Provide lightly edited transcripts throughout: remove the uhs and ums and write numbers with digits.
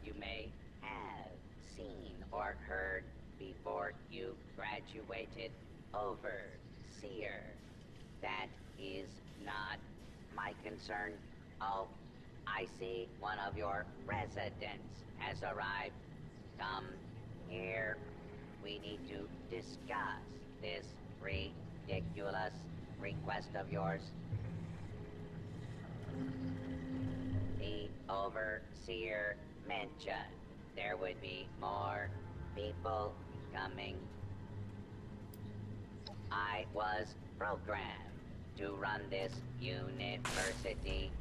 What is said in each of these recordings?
you may have seen or heard before you graduated overseer. That is not my concern. Oh, I see one of your residents has arrived. Come here. We need to discuss this ridiculous request of yours. The overseer mentioned there would be more people coming. I was programmed to run this university.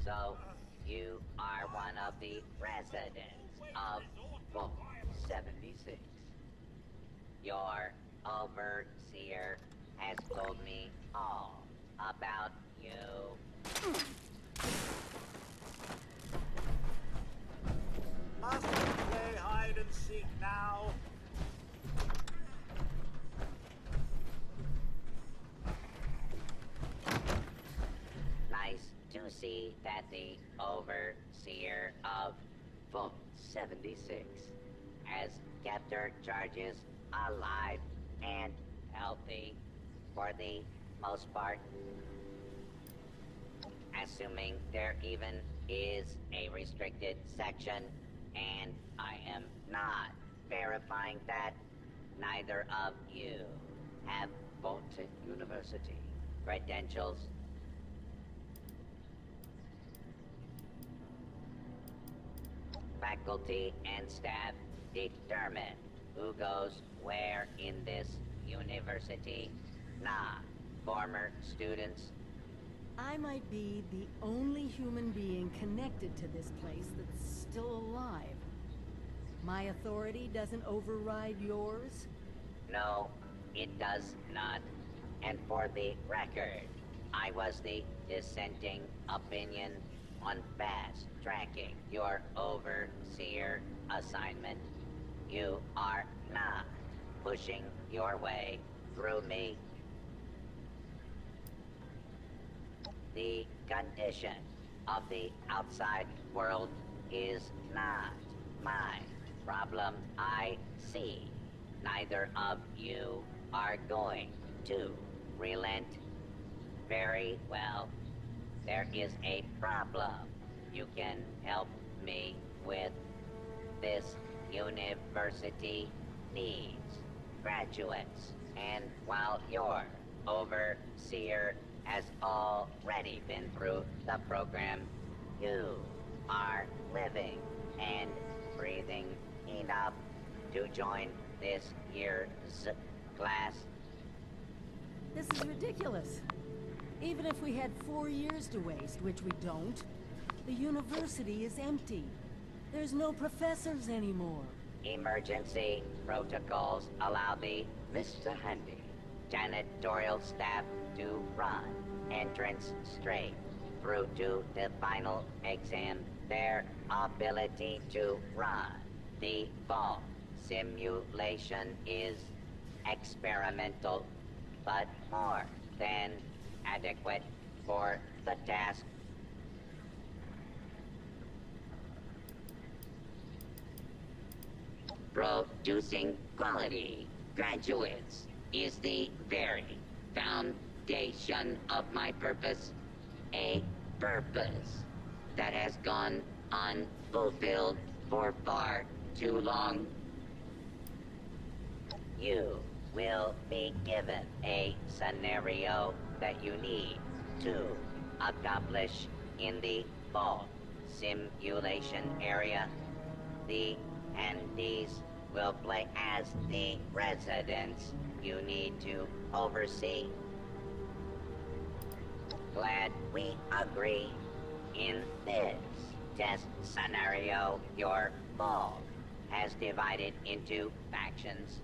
So, you are one of the residents of Vault 76. Your overseer has told me all about you. Must we play hide and seek now? Nice to see that the overseer of Vault 76 has kept her charges alive and healthy for the most part. Assuming there even is a restricted section, and I am not verifying that, neither of you have Vaulted University credentials. Faculty and staff determine who goes where in this university, not former students. I might be the only human being connected to this place that's still alive. My authority doesn't override yours? No, it does not. And for the record, I was the dissenting opinion on fast-tracking your overseer assignment. You are not pushing your way through me. The condition of the outside world is not my problem. I see neither of you are going to relent. Very well. There is a problem you can help me with. This university needs graduates, and while your overseer has already been through the program, you are living and breathing enough to join this year's class. This is ridiculous. Even if we had 4 years to waste, which we don't, the university is empty. There's no professors anymore. Emergency protocols allow the Mr. Handy janitorial staff to run entrance straight through to the final exam. Their ability to run the vault simulation is experimental, but more than adequate for the task. Producing quality graduates is the very foundation of my purpose. A purpose that has gone unfulfilled for far too long. You will be given a scenario that you need to accomplish in the vault simulation area. The handies will play as the residents you need to oversee. Glad we agree. In this test scenario, your vault has divided into factions.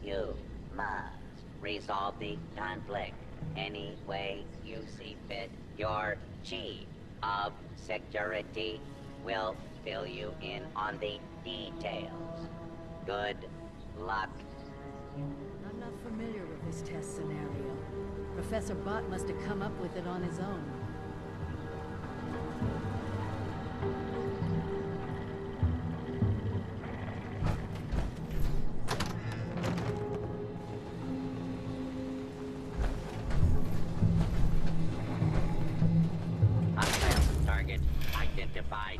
You must resolve the conflict any way you see fit. Your chief of security will fill you in on the details. Good luck. I'm not familiar with this test scenario. Professor Bott must have come up with it on his own. Hostile target identified.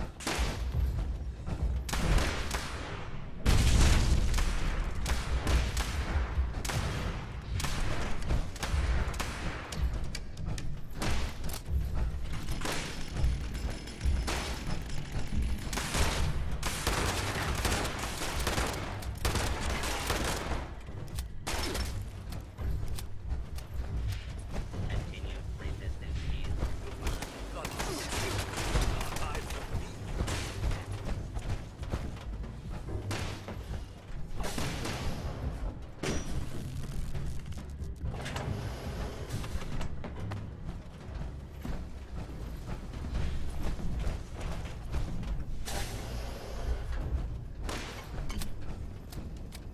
Continue resistance shield.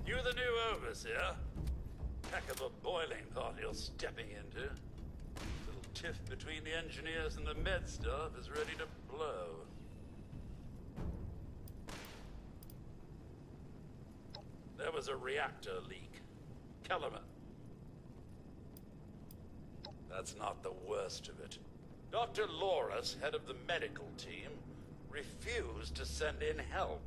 You the new overseer? Heck of a boiling pot you're stepping into. Little tiff between the engineers and the med staff is ready to blow. There was a reactor leak. Kellerman. That's not the worst of it. Dr. Loris, head of the medical team, refused to send in help.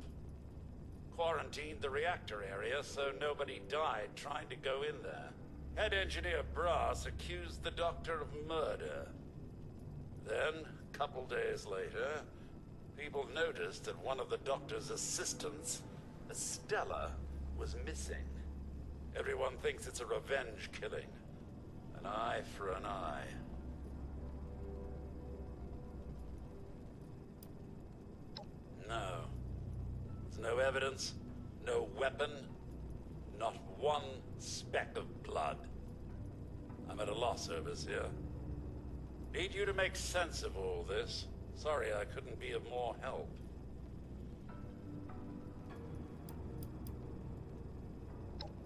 Quarantined the reactor area so nobody died trying to go in there. Head engineer Brass accused the doctor of murder. Then, a couple days later, people noticed that one of the doctor's assistants, Estella, was missing. Everyone thinks it's a revenge killing. An eye for an eye. No. There's no evidence, no weapon, not one speck of blood. I'm at a loss, Overseer. Need you to make sense of all this. Sorry I couldn't be of more help.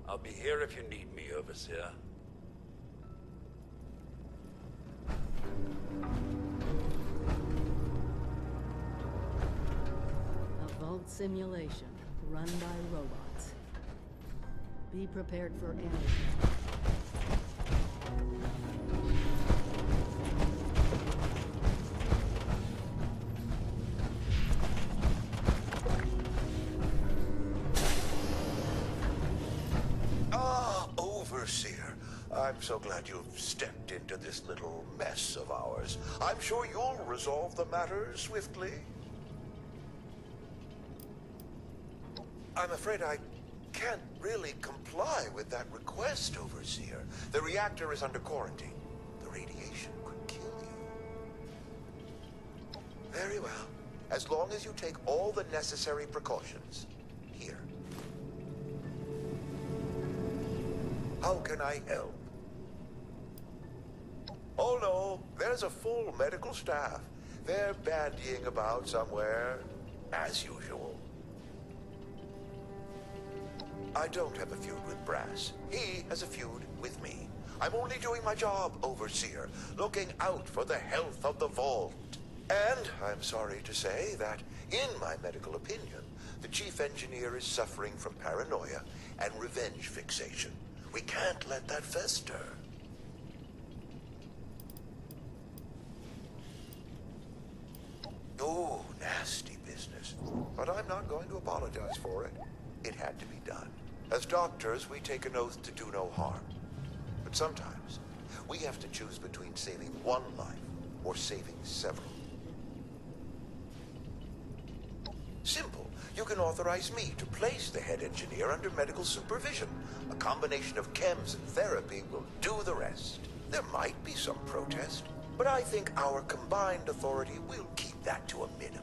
I'll be here if you need me, Overseer. A vault simulation run by robots. Be prepared for anything. Overseer, I'm so glad you've stepped into this little mess of ours. I'm sure you'll resolve the matter swiftly. I'm afraid I can't really comply with that request, Overseer. The reactor is under quarantine. The radiation could kill you. Very well. As long as you take all the necessary precautions. Here. How can I help? Oh no, there's a full medical staff. They're bandying about somewhere, as usual. I don't have a feud with Brass. He has a feud with me. I'm only doing my job, Overseer, looking out for the health of the vault. And I'm sorry to say that, in my medical opinion, the chief engineer is suffering from paranoia and revenge fixation. We can't let that fester. Oh, nasty business. But I'm not going to apologize for it. It had to be done. As doctors, we take an oath to do no harm. But sometimes, we have to choose between saving one life or saving several. Simple. You can authorize me to place the head engineer under medical supervision. A combination of chems and therapy will do the rest. There might be some protest, but I think our combined authority will keep that to a minimum.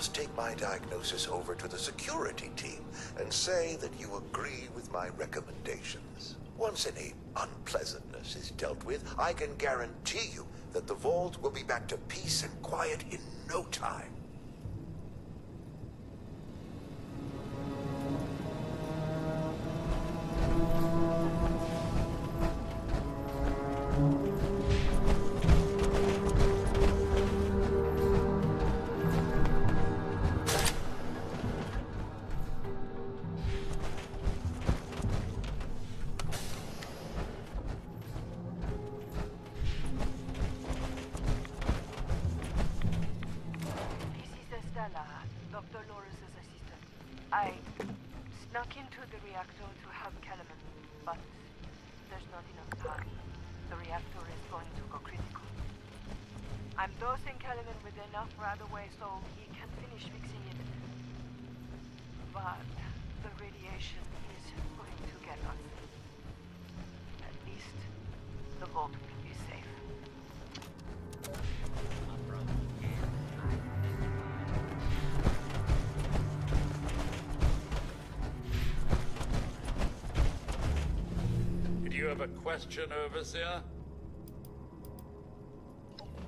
just take my diagnosis over to the security team and say that you agree with my recommendations. Once any unpleasantness is dealt with, I can guarantee you that the vault will be back to peace and quiet in no time. Dr. Loris's assistant. I snuck into the reactor to help Kellerman, but there's not enough time. The reactor is going to go critical. I'm dosing Kellerman with enough right away so he can finish fixing it. But the radiation is going to get us. At least the vault will be safe. You have a question, Overseer?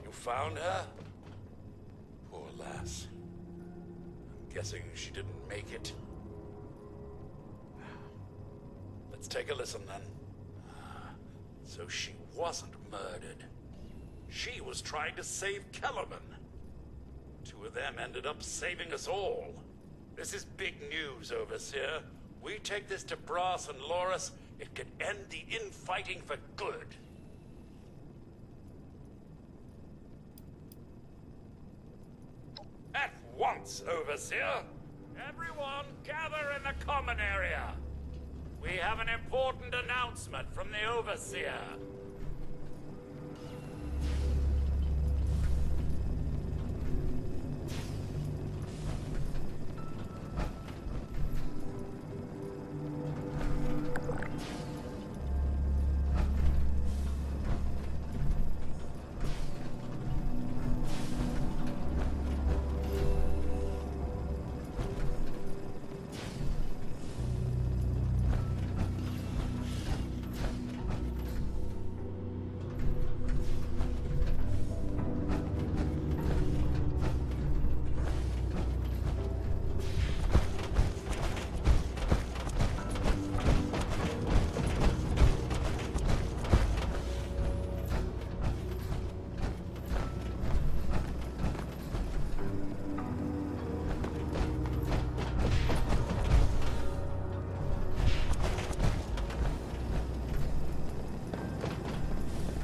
You found her? Poor lass. I'm guessing she didn't make it. Let's take a listen then. So she wasn't murdered. She was trying to save Kellerman. Two of them ended up saving us all. This is big news, Overseer. We take this to Brass and Loris, it could end the infighting for good. At once, Overseer! Everyone, gather in the common area! We have an important announcement from the Overseer.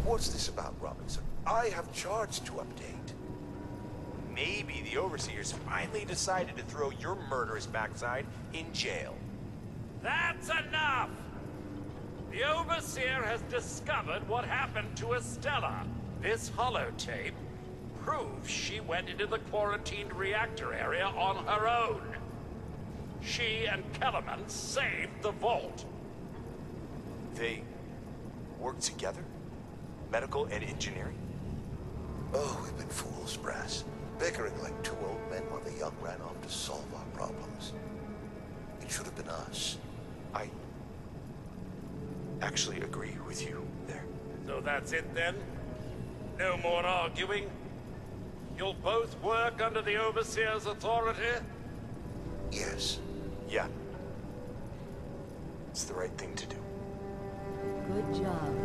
What's this about, Robinson? I have charts to update. Maybe the Overseers finally decided to throw your murderous backside in jail. That's enough! The Overseer has discovered what happened to Estella. This holotape proves she went into the quarantined reactor area on her own. She and Kellerman saved the vault. They work together? Medical and engineering? Oh, we've been fools, Brass. Bickering like two old men while the young ran off to solve our problems. It should have been us. I actually agree with you there. So that's it then? No more arguing? You'll both work under the Overseer's authority? Yes. Yeah. It's the right thing to do. Good job.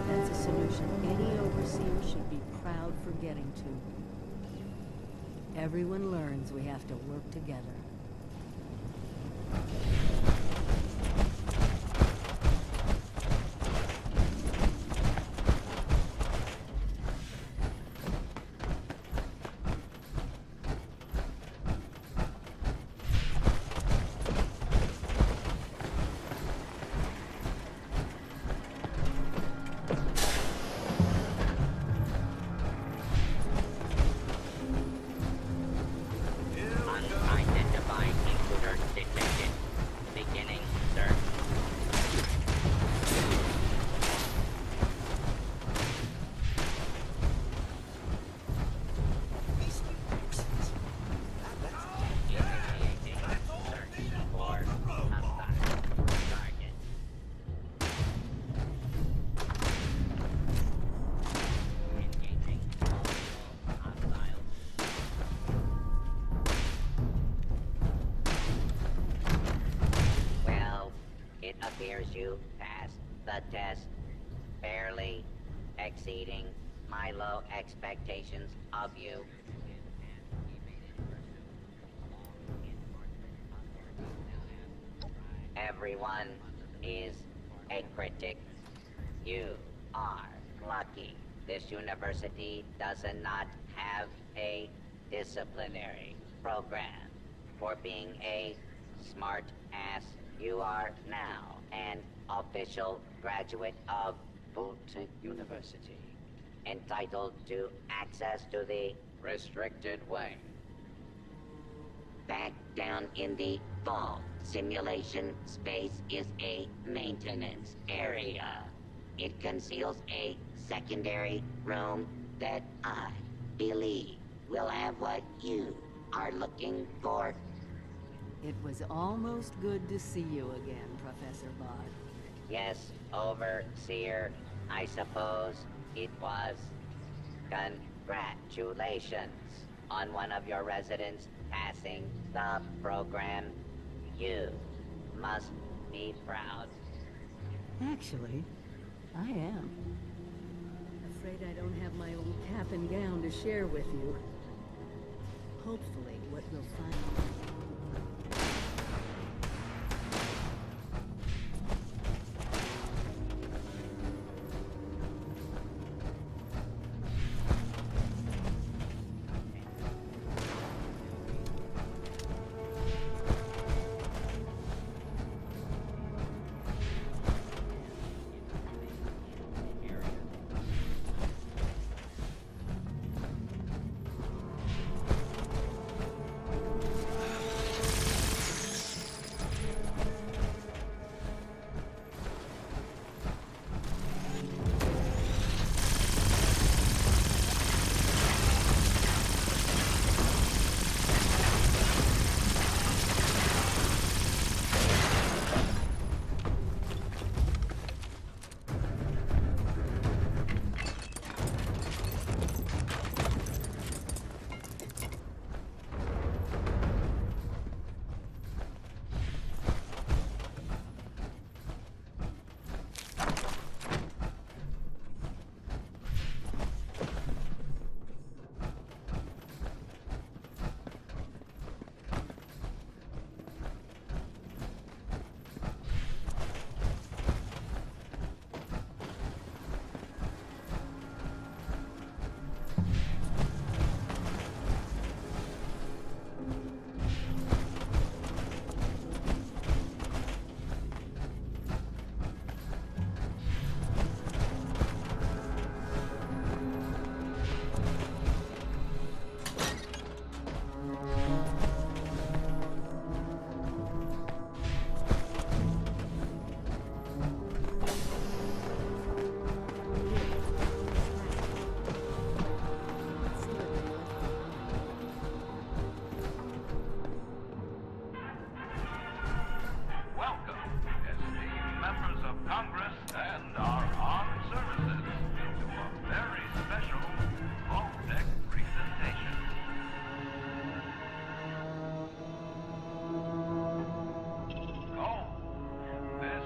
That's a solution any overseer should be proud for getting to. Everyone learns we have to work together. appears you passed the test, barely exceeding my low expectations of you. Everyone is a critic. You are lucky. This university does not have a disciplinary program. For being a smart ass, you are now an official graduate of Voltec University, entitled to access to the restricted wing. Back down in the vault, simulation space is a maintenance area. It conceals a secondary room that I believe will have what you are looking for. It was almost good to see you again, Professor Bard. Yes, Overseer, I suppose it was. Congratulations on one of your residents passing the program. You must be proud. Actually, I am. Afraid I don't have my old cap and gown to share with you. Hopefully, what we'll find...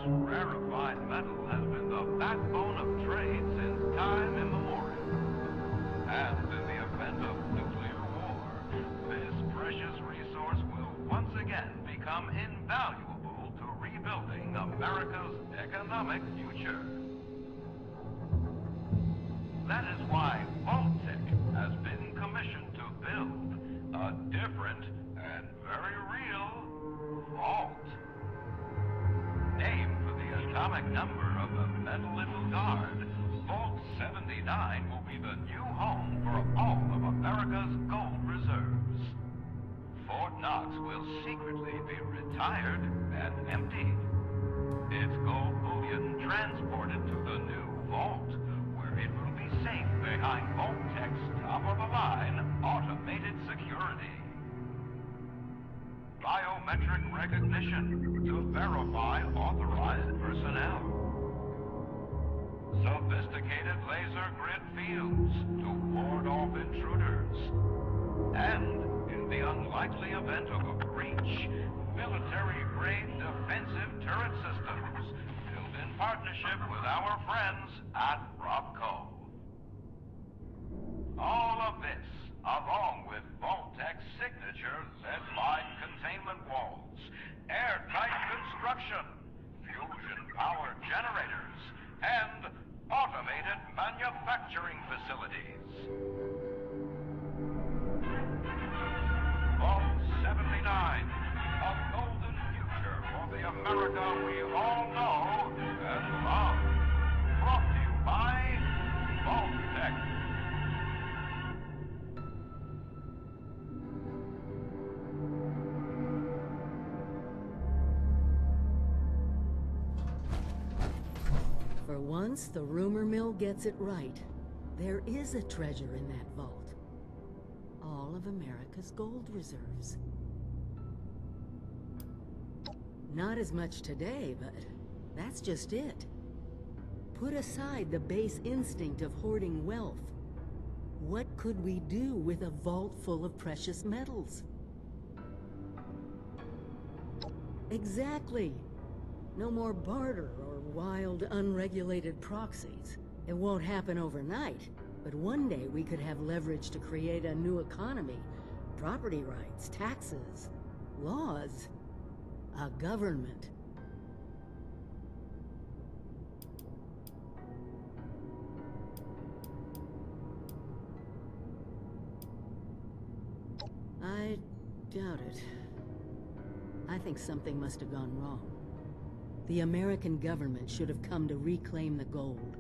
Rarefied metal has been the backbone of trade since time immemorial. And in the event of nuclear war, this precious resource will once again become invaluable to rebuilding America's economic future. That is why Voltec has been commissioned to build a different and very real vault. Named for the atomic number of the metal little guard, Vault 79 will be the new home for all of America's gold reserves. Fort Knox will secretly be retired and emptied. Its gold bullion transported to the new vault, where it will be safe behind Voltec's top-of-the-line automated security. Biometric recognition to verify authorized personnel. Sophisticated laser grid fields to ward off intruders. And, in the unlikely event of a breach, military-grade defensive turret systems partnership with our friends at Robco. All of this, along with Vault-Tech's signature lead-lined containment walls, airtight construction, fusion-powered generators, and automated manufacturing facilities. Vault 79, a golden future for the America we all know and love. Brought to you by Vault-Tech. For once, the rumor mill gets it right. There is a treasure in that vault. All of America's gold reserves. Not as much today, but that's just it. Put aside the base instinct of hoarding wealth. What could we do with a vault full of precious metals? Exactly. No more barter or wild, unregulated proxies. It won't happen overnight, but one day we could have leverage to create a new economy. Property rights, taxes, laws, a government. I doubt it. I think something must have gone wrong. The American government should have come to reclaim the gold.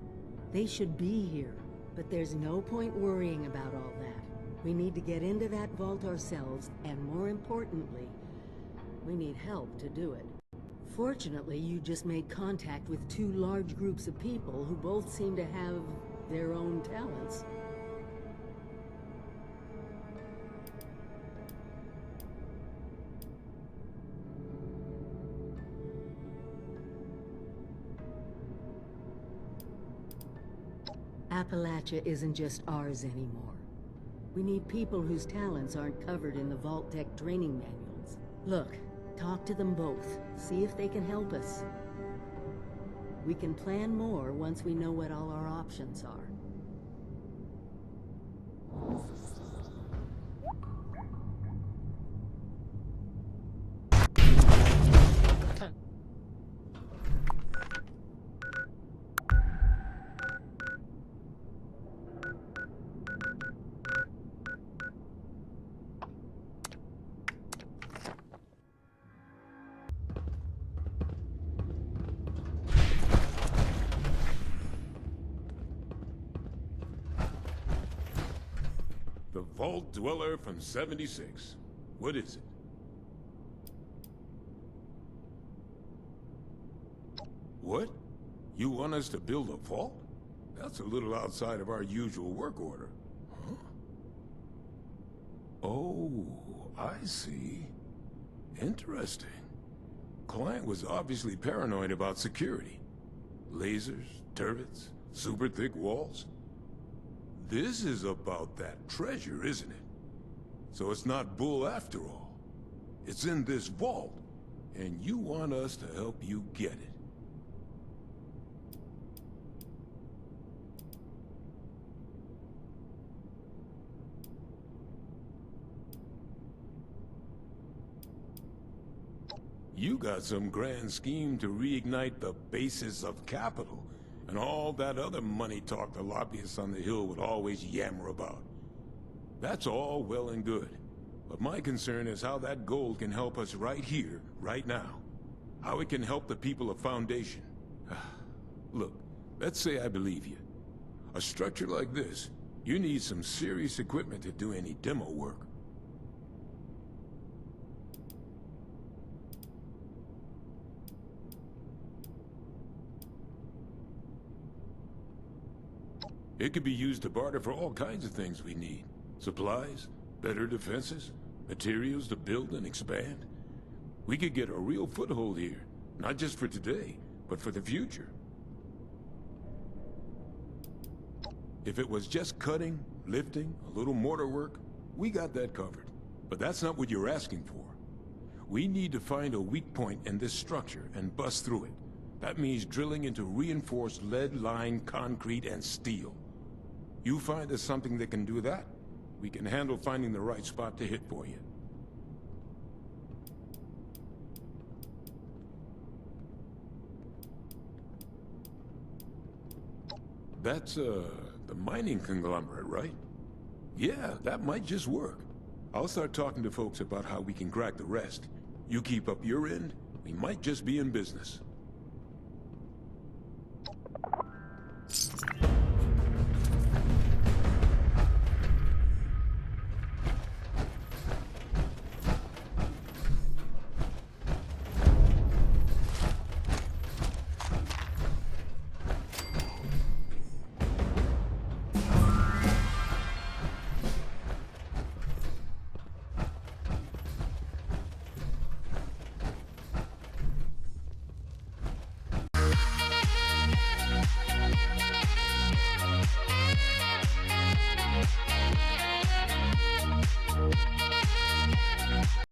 They should be here, but there's no point worrying about all that. We need to get into that vault ourselves, and more importantly, we need help to do it. Fortunately, you just made contact with two large groups of people who both seem to have their own talents. Appalachia isn't just ours anymore. We need people whose talents aren't covered in the Vault-Tech training manuals. Look, talk to them both. See if they can help us. We can plan more once we know what all our options are. The Vault Dweller from 76. What is it? What? You want us to build a vault? That's a little outside of our usual work order. Huh? Oh, I see. Interesting. Client was obviously paranoid about security. Lasers, turrets, super thick walls. This is about that treasure, isn't it? So it's not bull after all. It's in this vault, and you want us to help you get it. You got some grand scheme to reignite the basis of capital, and all that other money talk the lobbyists on the Hill would always yammer about. That's all well and good, but my concern is how that gold can help us right here, right now. How it can help the people of Foundation. Look, let's say I believe you. A structure like this, you need some serious equipment to do any demo work. It could be used to barter for all kinds of things we need. Supplies, better defenses, materials to build and expand. We could get a real foothold here, not just for today, but for the future. If it was just cutting, lifting, a little mortar work, we got that covered. But that's not what you're asking for. We need to find a weak point in this structure and bust through it. That means drilling into reinforced lead-lined concrete and steel. You find us something that can do that, we can handle finding the right spot to hit for you. That's, the mining conglomerate, right? Yeah, that might just work. I'll start talking to folks about how we can crack the rest. You keep up your end, we might just be in business.